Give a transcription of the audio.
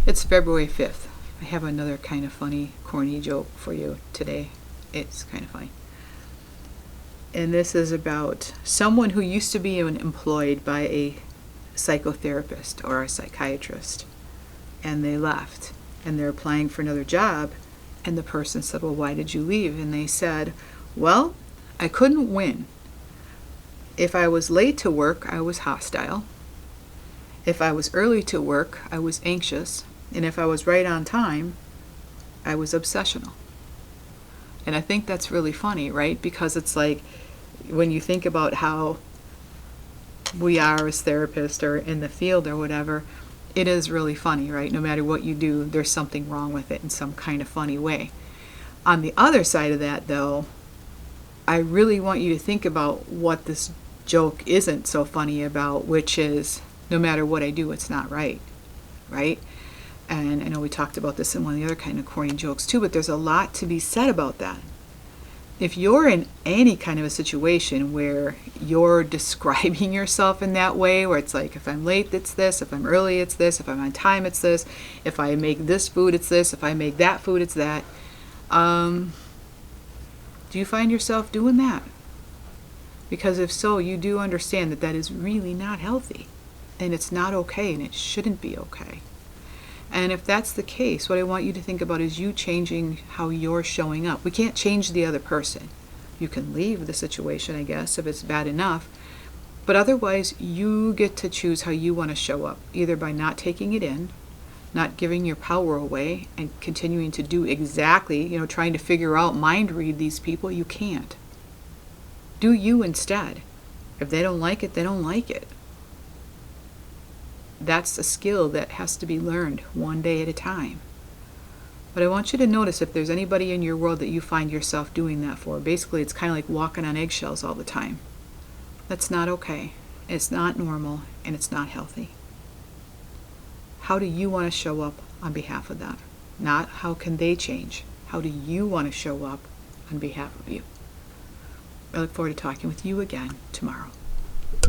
It's February 5th. I have another kind of funny, corny joke for you today. It's kind of funny. And this is about someone who used to be employed by a psychotherapist or a psychiatrist. And they left. And they're applying for another job. And the person said, well, why did you leave? And they said, well, I couldn't win. If I was late to work, I was hostile. If I was early to work, I was anxious. And if I was right on time, I was obsessional. And I think that's really funny, right? Because it's like when you think about how we are as therapists or in the field or whatever, it is really funny, right? No matter what you do, there's something wrong with it in some kind of funny way. On the other side of that, though, I really want you to think about what this joke isn't so funny about, which is no matter what I do, it's not right, right? And I know we talked about this in one of the other kind of corny jokes too, but there's a lot to be said about that. If you're in any kind of a situation where you're describing yourself in that way, where it's like, if I'm late, it's this, if I'm early, it's this, if I'm on time, it's this, if I make this food, it's this, if I make that food, it's that, do you find yourself doing that? Because if so, you do understand that that is really not healthy, and it's not okay, and it shouldn't be okay. And if that's the case, what I want you to think about is you changing how you're showing up. We can't change the other person. You can leave the situation, I guess, if it's bad enough. But otherwise, you get to choose how you want to show up, either by not taking it in, not giving your power away, and continuing to do exactly, trying to figure out, mind read these people. You can't. Do you instead. If they don't like it, they don't like it. That's a skill that has to be learned one day at a time. But I want you to notice if there's anybody in your world that you find yourself doing that for. Basically, it's kind of like walking on eggshells all the time. That's not okay. It's not normal, and it's not healthy. How do you want to show up on behalf of that? Not how can they change. How do you want to show up on behalf of you? I look forward to talking with you again tomorrow.